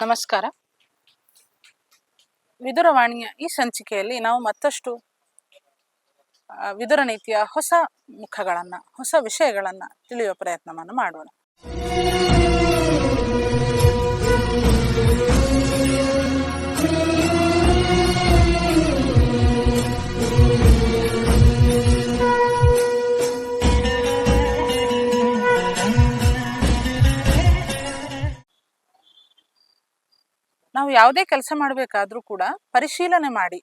ನಮಸ್ಕಾರ. ವಿದುರವಾಣಿಯ ಈ ಸಂಚಿಕೆಯಲ್ಲಿ ನಾವು ಮತ್ತಷ್ಟು ವಿದುರ ನೀತಿಯ ಹೊಸ ಮುಖಗಳನ್ನು, ಹೊಸ ವಿಷಯಗಳನ್ನು ತಿಳಿಯುವ ಪ್ರಯತ್ನವನ್ನು ಮಾಡೋಣ. ನಾವು ಯಾವುದೇ ಕೆಲಸ ಮಾಡಬೇಕಾದ್ರೂ ಕೂಡ ಪರಿಶೀಲನೆ ಮಾಡಿ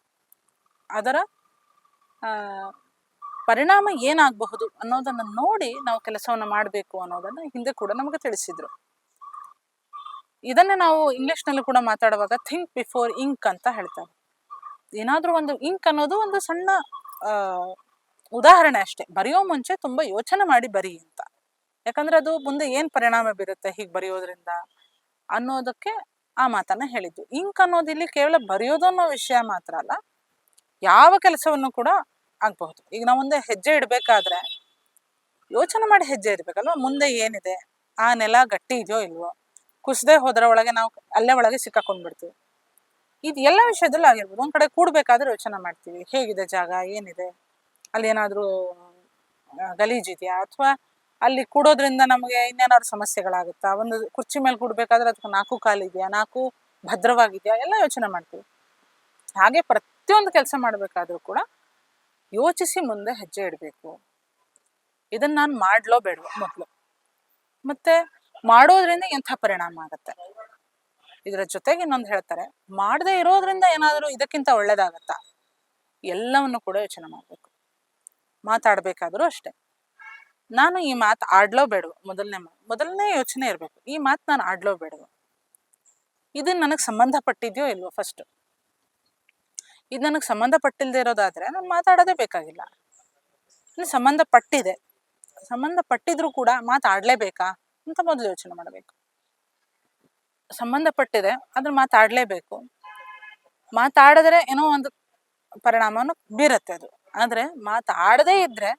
ಅದರ ಪರಿಣಾಮ ಏನಾಗಬಹುದು ಅನ್ನೋದನ್ನು ನೋಡಿ ನಾವು ಕೆಲಸವನ್ನು ಮಾಡಬೇಕು ಅನ್ನೋದನ್ನು ಹಿಂದೆ ಕೂಡ ನಮಗೆ ತಿಳಿಸಿದ್ರು. ಇದನ್ನ ನಾವು ಇಂಗ್ಲಿಷ್ನಲ್ಲಿ ಕೂಡ ಮಾತಾಡುವಾಗ ಥಿಂಕ್ ಬಿಫೋರ್ ಇಂಕ್ ಅಂತ ಹೇಳ್ತಾರೆ. ಏನಾದ್ರೂ ಒಂದು ಇಂಕ್ ಅನ್ನೋದು ಒಂದು ಸಣ್ಣ ಉದಾಹರಣೆ ಅಷ್ಟೇ. ಬರೆಯೋ ಮುಂಚೆ ತುಂಬಾ ಯೋಚನೆ ಮಾಡಿ ಬರಿ ಅಂತ. ಯಾಕಂದ್ರೆ ಅದು ಮುಂದೆ ಏನ್ ಪರಿಣಾಮ ಬೀರುತ್ತೆ ಹೀಗೆ ಬರೆಯೋದ್ರಿಂದ ಅನ್ನೋದಕ್ಕೆ ಆ ಮಾತನ್ನ ಹೇಳಿದ್ದು. ಇಂಕ್ ಅನ್ನೋದು ಇಲ್ಲಿ ಕೇವಲ ಬರೆಯೋದು ಅನ್ನೋ ವಿಷಯ ಮಾತ್ರ ಅಲ್ಲ, ಯಾವ ಕೆಲಸವನ್ನು ಕೂಡ ಆಗ್ಬಹುದು. ಈಗ ನಾವು ಮುಂದೆ ಹೆಜ್ಜೆ ಇಡ್ಬೇಕಾದ್ರೆ ಯೋಚನೆ ಮಾಡಿ ಹೆಜ್ಜೆ ಇಡ್ಬೇಕಲ್ವ. ಮುಂದೆ ಏನಿದೆ, ಆ ನೆಲ ಗಟ್ಟಿ ಇದೆಯೋ ಇಲ್ವೋ, ಕುಸದೆ ಹೋದ್ರ ಒಳಗೆ ನಾವು ಅಲ್ಲೇ ಒಳಗೆ ಸಿಕ್ಕಾಕೊಂಡ್ಬಿಡ್ತೀವಿ. ಇದು ಎಲ್ಲ ವಿಷಯದಲ್ಲಿ ಆಗಿರ್ಬೋದು. ಒಂದ್ ಕಡೆ ಕೂಡ್ಬೇಕಾದ್ರೆ ಯೋಚನೆ ಮಾಡ್ತೀವಿ, ಹೇಗಿದೆ ಜಾಗ, ಏನಿದೆ, ಅಲ್ಲಿ ಏನಾದ್ರೂ ಗಲೀಜಿದೆಯಾ, ಅಥವಾ ಅಲ್ಲಿ ಕೂಡೋದ್ರಿಂದ ನಮಗೆ ಇನ್ನೇನಾದ್ರು ಸಮಸ್ಯೆಗಳಾಗುತ್ತಾ, ಒಂದು ಕುರ್ಚಿ ಮೇಲೆ ಕೂಡ್ಬೇಕಾದ್ರೆ ಅದಕ್ಕೆ 4 ಕಾಲಿದೆಯಾ, 4 ಭದ್ರವಾಗಿದೆಯಾ, ಎಲ್ಲ ಯೋಚನೆ ಮಾಡ್ತೀವಿ. ಹಾಗೆ ಪ್ರತಿಯೊಂದು ಕೆಲಸ ಮಾಡ್ಬೇಕಾದ್ರೂ ಕೂಡ ಯೋಚಿಸಿ ಮುಂದೆ ಹೆಜ್ಜೆ ಇಡಬೇಕು. ಇದನ್ನ ನಾನು ಮಾಡ್ಲೋ ಬೇಡವೋ ಮೊದಲು, ಮತ್ತೆ ಮಾಡೋದ್ರಿಂದ ಎಂಥ ಪರಿಣಾಮ ಆಗತ್ತೆ. ಇದರ ಜೊತೆಗೆ ಇನ್ನೊಂದು ಹೇಳ್ತಾರೆ, ಮಾಡದೇ ಇರೋದ್ರಿಂದ ಏನಾದರೂ ಇದಕ್ಕಿಂತ ಒಳ್ಳೇದಾಗತ್ತಾ, ಎಲ್ಲವನ್ನು ಕೂಡ ಯೋಚನೆ ಮಾಡ್ಬೇಕು. ಮಾತಾಡ್ಬೇಕಾದ್ರೂ ಅಷ್ಟೆ, ನಾನು ಈ ಮಾತು ಆಡ್ಲೋ ಬೇಡವೋ, ಮೊದಲನೇ ಯೋಚನೆ ಇರ್ಬೇಕು. ಈ ಮಾತು ನಾನು ಆಡ್ಲೋ ಬೇಡವೋ, ಇದನ್ನ ನನಗೆ ಸಂಬಂಧಪಟ್ಟಿದ್ಯೋ ಇಲ್ವೋ. ಫಸ್ಟ್ ಇದು ನನಗೆ ಸಂಬಂಧಪಟ್ಟಿಲ್ದೇ ಇರೋದಾದ್ರೆ ನಾನು ಮಾತಾಡೋದೇ ಬೇಕಾಗಿಲ್ಲ. ಇಲ್ಲಿ ಸಂಬಂಧಪಟ್ಟಿದೆ, ಸಂಬಂಧಪಟ್ಟಿದ್ರು ಕೂಡ ಮಾತಾಡ್ಲೇಬೇಕಾ ಅಂತ ಮೊದಲು ಯೋಚನೆ ಮಾಡಬೇಕು. ಸಂಬಂಧಪಟ್ಟಿದೆ ಆದ್ರೆ ಮಾತಾಡ್ಲೇಬೇಕು, ಮಾತಾಡಿದ್ರೆ ಏನೋ ಒಂದು ಪರಿಣಾಮವನ್ನು ಬೀರತ್ತೆ ಅದು. ಆದ್ರೆ ಮಾತಾಡದೇ ಇದ್ರೆ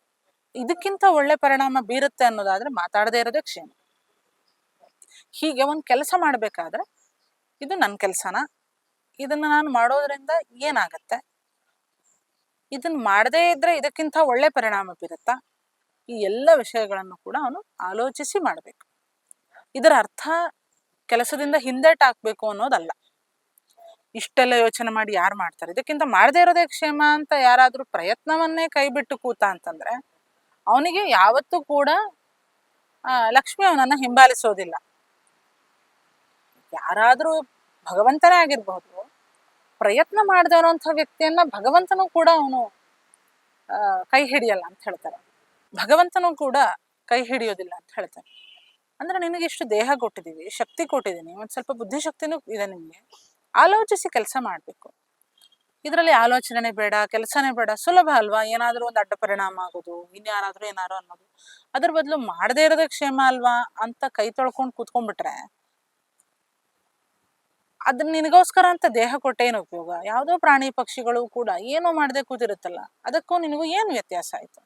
ಇದಕ್ಕಿಂತ ಒಳ್ಳೆ ಪರಿಣಾಮ ಬೀರುತ್ತೆ ಅನ್ನೋದಾದ್ರೆ ಮಾತಾಡದೇ ಇರೋದೇ ಕ್ಷೇಮ. ಹೀಗೆ ಒಂದು ಕೆಲಸ ಮಾಡ್ಬೇಕಾದ್ರೆ ಇದು ನನ್ನ ಕೆಲಸನ, ಇದನ್ನ ನಾನು ಮಾಡೋದ್ರಿಂದ ಏನಾಗತ್ತೆ, ಇದನ್ನ ಮಾಡದೇ ಇದ್ರೆ ಇದಕ್ಕಿಂತ ಒಳ್ಳೆ ಪರಿಣಾಮ ಬೀರುತ್ತಾ, ಈ ಎಲ್ಲ ವಿಷಯಗಳನ್ನು ಕೂಡ ಅವನು ಆಲೋಚಿಸಿ ಮಾಡ್ಬೇಕು. ಇದರ ಅರ್ಥ ಕೆಲಸದಿಂದ ಹಿಂದೇಟಾಕ್ಬೇಕು ಅನ್ನೋದಲ್ಲ. ಇಷ್ಟೆಲ್ಲ ಯೋಚನೆ ಮಾಡಿ ಯಾರು ಮಾಡ್ತಾರೆ? ಇದಕ್ಕಿಂತ ಮಾಡದೇ ಇರೋದೇ ಕ್ಷೇಮ ಅಂತ ಯಾರಾದ್ರೂ ಪ್ರಯತ್ನವನ್ನೇ ಕೈ ಬಿಟ್ಟು ಕೂತ ಅಂತಂದ್ರೆ ಅವನಿಗೆ ಯಾವತ್ತೂ ಕೂಡ ಲಕ್ಷ್ಮಿ ಅವನನ್ನ ಹಿಂಬಾಲಿಸೋದಿಲ್ಲ. ಯಾರಾದ್ರೂ ಭಗವಂತನೇ ಆಗಿರ್ಬಹುದು, ಪ್ರಯತ್ನ ಮಾಡದೇ ಇರೋಂಥ ವ್ಯಕ್ತಿಯನ್ನ ಭಗವಂತನೂ ಕೂಡ ಅವನು ಕೈ ಹಿಡಿಯಲ್ಲ ಅಂತ ಹೇಳ್ತಾರೆ. ಭಗವಂತನೂ ಕೂಡ ಕೈ ಹಿಡಿಯೋದಿಲ್ಲ ಅಂತ ಹೇಳ್ತಾರೆ. ಅಂದ್ರೆ ನಿನಗೆ ಇಷ್ಟು ದೇಹ ಕೊಟ್ಟಿದೀವಿ, ಶಕ್ತಿ ಕೊಟ್ಟಿದ್ದೀನಿ, ಒಂದ್ ಸ್ವಲ್ಪ ಬುದ್ಧಿಶಕ್ತಿನೂ ಇದೆ ನಿಮ್ಗೆ, ಆಲೋಚಿಸಿ ಕೆಲಸ ಮಾಡ್ಬೇಕು. ಇದರಲ್ಲಿ ಆಲೋಚನೆ ಬೇಡ, ಕೆಲಸನೇ ಬೇಡ, ಸುಲಭ ಅಲ್ವಾ? ಏನಾದ್ರೂ ಒಂದು ಅಡ್ಡ ಪರಿಣಾಮ ಆಗೋದು, ಇನ್ಯಾರಾದ್ರೂ ಏನಾರು ಅನ್ನೋದು. ಅದ್ರ ಬದಲು ಮಾಡದೇ ಇರೋದೇ ಕ್ಷೇಮ ಅಲ್ವಾ ಅಂತ ಕೈ ತೊಳ್ಕೊಂಡು ಕೂತ್ಕೊಂಡ್ಬಿಟ್ರೆ ಅದನ್ನ ನಿನಗೋಸ್ಕರ ಅಂತ ದೇಹ ಕೊಟ್ಟೇನು ಉಪಯೋಗ? ಯಾವುದೋ ಪ್ರಾಣಿ ಪಕ್ಷಿಗಳು ಕೂಡ ಏನೋ ಮಾಡದೆ ಕೂತಿರುತ್ತಲ್ಲ, ಅದಕ್ಕೂ ನಿನಗೂ ಏನು ವ್ಯತ್ಯಾಸ ಆಯ್ತು?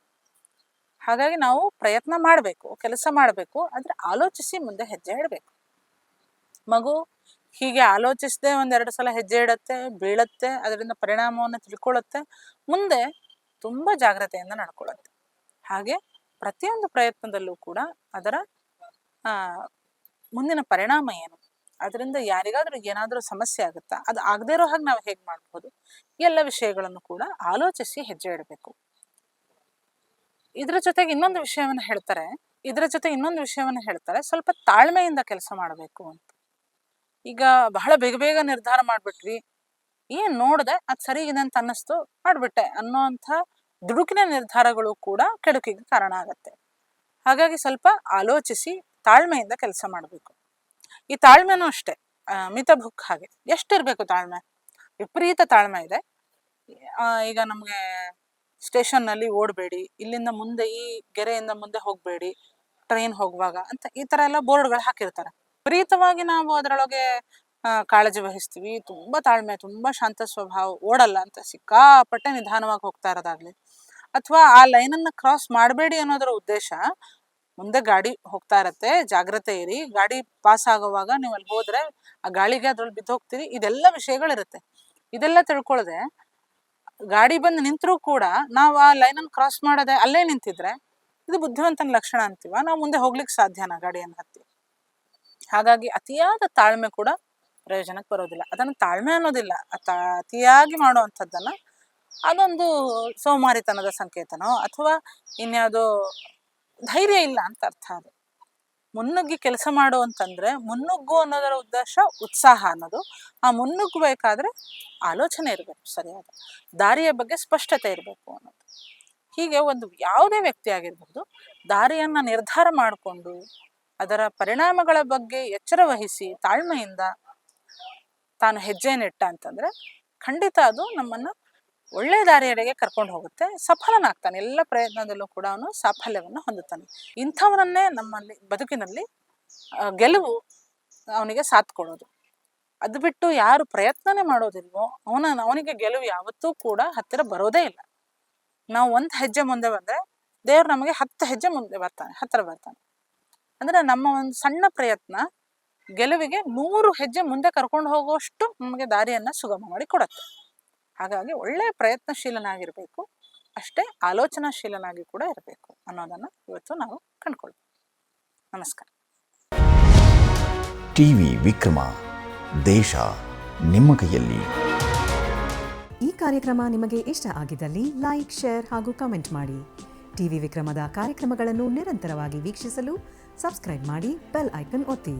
ಹಾಗಾಗಿ ನಾವು ಪ್ರಯತ್ನ ಮಾಡಬೇಕು, ಕೆಲಸ ಮಾಡಬೇಕು, ಆದ್ರೆ ಆಲೋಚಿಸಿ ಮುಂದೆ ಹೆಜ್ಜೆ ಇಡಬೇಕು. ಮಗು ಹೀಗೆ ಆಲೋಚಿಸದೆ 1-2 ಸಲ ಹೆಜ್ಜೆ ಇಡತ್ತೆ, ಬೀಳತ್ತೆ, ಅದರಿಂದ ಪರಿಣಾಮವನ್ನು ತಿಳ್ಕೊಳ್ಳುತ್ತೆ, ಮುಂದೆ ತುಂಬಾ ಜಾಗ್ರತೆಯಿಂದ ನಡ್ಕೊಳ್ಳುತ್ತೆ. ಹಾಗೆ ಪ್ರತಿಯೊಂದು ಪ್ರಯತ್ನದಲ್ಲೂ ಕೂಡ ಅದರ ಮುಂದಿನ ಪರಿಣಾಮ ಏನು, ಅದರಿಂದ ಯಾರಿಗಾದ್ರೂ ಏನಾದ್ರೂ ಸಮಸ್ಯೆ ಆಗುತ್ತಾ, ಅದು ಆಗದೆ ಇರೋ ಹಾಗೆ ನಾವು ಹೇಗೆ ಮಾಡ್ಬೋದು, ಎಲ್ಲ ವಿಷಯಗಳನ್ನು ಕೂಡ ಆಲೋಚಿಸಿ ಹೆಜ್ಜೆ ಇಡಬೇಕು. ಇದ್ರ ಜೊತೆಗೆ ಇನ್ನೊಂದು ವಿಷಯವನ್ನ ಹೇಳ್ತಾರೆ, ಸ್ವಲ್ಪ ತಾಳ್ಮೆಯಿಂದ ಕೆಲಸ ಮಾಡಬೇಕು ಅಂತ. ಈಗ ಬಹಳ ಬೇಗ ಬೇಗ ನಿರ್ಧಾರ ಮಾಡ್ಬಿಟ್ವಿ, ಏನ್ ನೋಡ್ದೆ ಅದ್ ಸರಿ ಇದೆ ಅಂತ ಅನ್ನಿಸ್ತು, ಮಾಡ್ಬಿಟ್ಟೆ ಅನ್ನೋಂಥ ದುಡುಕಿನ ನಿರ್ಧಾರಗಳು ಕೂಡ ಕೆಡುಕಿಗೆ ಕಾರಣ ಆಗತ್ತೆ. ಹಾಗಾಗಿ ಸ್ವಲ್ಪ ಆಲೋಚಿಸಿ ತಾಳ್ಮೆಯಿಂದ ಕೆಲಸ ಮಾಡಬೇಕು. ಈ ತಾಳ್ಮೆನೂ ಅಷ್ಟೇ, ಮಿತ ಬುಕ್ ಹಾಗೆ. ಎಷ್ಟಿರ್ಬೇಕು ತಾಳ್ಮೆ? ವಿಪರೀತ ತಾಳ್ಮೆ ಇದೆ. ಈಗ ನಮ್ಗೆ ಸ್ಟೇಷನ್ ನಲ್ಲಿ ಓಡಬೇಡಿ, ಇಲ್ಲಿಂದ ಮುಂದೆ ಈ ಗೆರೆಯಿಂದ ಮುಂದೆ ಹೋಗ್ಬೇಡಿ ಟ್ರೈನ್ ಹೋಗುವಾಗ ಅಂತ ಈ ತರ ಎಲ್ಲ ಬೋರ್ಡ್ಗಳು ಹಾಕಿರ್ತಾರೆ. ವಿಪರೀತವಾಗಿ ನಾವು ಅದರೊಳಗೆ ಕಾಳಜಿ ವಹಿಸ್ತೀವಿ, ತುಂಬಾ ತಾಳ್ಮೆ, ತುಂಬಾ ಶಾಂತ ಸ್ವಭಾವ, ಓಡಲ್ಲ ಅಂತ ಸಿಕ್ಕಾಪಟ್ಟೆ ನಿಧಾನವಾಗಿ ಹೋಗ್ತಾ ಇರೋದಾಗ್ಲಿ, ಅಥವಾ ಆ ಲೈನನ್ನ ಕ್ರಾಸ್ ಮಾಡಬೇಡಿ ಅನ್ನೋದರ ಉದ್ದೇಶ ಮುಂದೆ ಗಾಡಿ ಹೋಗ್ತಾ ಇರತ್ತೆ, ಜಾಗ್ರತೆ ಇರಿ, ಗಾಡಿ ಪಾಸ್ ಆಗುವಾಗ ನೀವು ಅಲ್ಲಿ ಹೋದ್ರೆ ಆ ಗಾಳಿಗೆ ಅದ್ರಲ್ಲಿ ಬಿದ್ದು ಹೋಗ್ತೀರಿ, ಇದೆಲ್ಲ ವಿಷಯಗಳಿರುತ್ತೆ. ಇದೆಲ್ಲ ತಿಳ್ಕೊಳ್ಳದೆ ಗಾಡಿ ಬಂದು ನಿಂತರೂ ಕೂಡ ನಾವು ಆ ಲೈನನ್ನು ಕ್ರಾಸ್ ಮಾಡದೆ ಅಲ್ಲೇ ನಿಂತಿದ್ರೆ ಇದು ಬುದ್ಧಿವಂತನ ಲಕ್ಷಣ ಅಂತೀವ? ನಾವು ಮುಂದೆ ಹೋಗ್ಲಿಕ್ಕೆ ಸಾಧ್ಯನಾ ಗಾಡಿಯನ್ನು ಹತ್ತಿ? ಹಾಗಾಗಿ ಅತಿಯಾದ ತಾಳ್ಮೆ ಕೂಡ ಪ್ರಯೋಜನಕ್ಕೆ ಬರೋದಿಲ್ಲ. ಅದನ್ನು ತಾಳ್ಮೆ ಅನ್ನೋದಿಲ್ಲ, ಅತಿಯಾಗಿ ಮಾಡುವಂಥದ್ದನ್ನ ಅದೊಂದು ಸೋಮಾರಿತನದ ಸಂಕೇತನೋ ಅಥವಾ ಇನ್ಯಾವುದೋ ಧೈರ್ಯ ಇಲ್ಲ ಅಂತ ಅರ್ಥ. ಅದು ಮುನ್ನುಗ್ಗಿ ಕೆಲಸ ಮಾಡು ಅಂತಂದ್ರೆ, ಮುನ್ನುಗ್ಗು ಅನ್ನೋದರ ಉದ್ದೇಶ ಉತ್ಸಾಹ ಅನ್ನೋದು. ಆ ಮುನ್ನುಗ್ಗಬೇಕಾದ್ರೆ ಆಲೋಚನೆ ಇರಬೇಕು, ಸರಿಯಾದ ದಾರಿಯ ಬಗ್ಗೆ ಸ್ಪಷ್ಟತೆ ಇರಬೇಕು ಅನ್ನೋದು. ಹೀಗೆ ಒಂದು ಯಾವುದೇ ವ್ಯಕ್ತಿ ಆಗಿರ್ಬೋದು, ದಾರಿಯನ್ನ ನಿರ್ಧಾರ ಮಾಡಿಕೊಂಡು ಅದರ ಪರಿಣಾಮಗಳ ಬಗ್ಗೆ ಎಚ್ಚರ ವಹಿಸಿ ತಾಳ್ಮೆಯಿಂದ ತಾನು ಹೆಜ್ಜೆಯನ್ನಿಟ್ಟ ಅಂತಂದ್ರೆ ಖಂಡಿತ ಅದು ನಮ್ಮನ್ನ ಒಳ್ಳೆ ದಾರಿಯೆಡೆಗೆ ಕರ್ಕೊಂಡು ಹೋಗುತ್ತೆ. ಸಫಲನಾಗ್ತಾನೆ, ಎಲ್ಲ ಪ್ರಯತ್ನದಲ್ಲೂ ಕೂಡ ಅವನು ಸಾಫಲ್ಯವನ್ನು ಹೊಂದುತ್ತಾನೆ. ಇಂಥವನನ್ನೇ ನಮ್ಮಲ್ಲಿ ಬದುಕಿನಲ್ಲಿ ಗೆಲುವು ಅವನಿಗೆ ಸಾಥ್ ಕೊಡೋದು. ಅದು ಬಿಟ್ಟು ಯಾರು ಪ್ರಯತ್ನನೇ ಮಾಡೋದಿಲ್ವೋ ಅವನಿಗೆ ಗೆಲುವು ಯಾವತ್ತೂ ಕೂಡ ಹತ್ತಿರ ಬರೋದೇ ಇಲ್ಲ. ನಾವು ಒಂದು ಹೆಜ್ಜೆ ಮುಂದೆ ಬಂದ್ರೆ ದೇವ್ರು ನಮಗೆ 10 ಹೆಜ್ಜೆ ಮುಂದೆ ಬರ್ತಾನೆ, ಹತ್ತಿರ ಬರ್ತಾನೆ. ಅಂದ್ರೆ ನಮ್ಮ ಒಂದು ಸಣ್ಣ ಪ್ರಯತ್ನ ಗೆಲುವಿಗೆ 100 ಹೆಜ್ಜೆ ಮುಂದೆ ಕರ್ಕೊಂಡು ಹೋಗುವಷ್ಟು ನಮಗೆ ದಾರಿಯನ್ನ ಸುಗಮ ಮಾಡಿ ಕೊಡುತ್ತೆ. ಹಾಗಾಗಿ ಒಳ್ಳೆ ಪ್ರಯತ್ನಶೀಲನಾಗಿರ್ಬೇಕು, ಅಷ್ಟೇ ಆಲೋಚನಾಶೀಲನಾಗಿ ಕೂಡ ಇರಬೇಕು ಅನ್ನೋದನ್ನ ಇವತ್ತು ನಾವು ಕಂಡುಕೊಳ್ಬೇಕು. ನಮಸ್ಕಾರ. ಟಿವಿ ವಿಕ್ರಮ, ದೇಶ ನಿಮ್ಮ ಕೈಯಲ್ಲಿ. ಈ ಕಾರ್ಯಕ್ರಮ ನಿಮಗೆ ಇಷ್ಟ ಆಗಿದ್ದಲ್ಲಿ ಲೈಕ್, ಶೇರ್ ಹಾಗೂ ಕಮೆಂಟ್ ಮಾಡಿ. ಟಿವಿ ವಿಕ್ರಮದ ಕಾರ್ಯಕ್ರಮಗಳನ್ನು ನಿರಂತರವಾಗಿ ವೀಕ್ಷಿಸಲು ಸಬ್ಸ್ಕ್ರೈಬ್ ಮಾಡಿ, ಬೆಲ್ ಐಕನ್ ಒತ್ತಿ.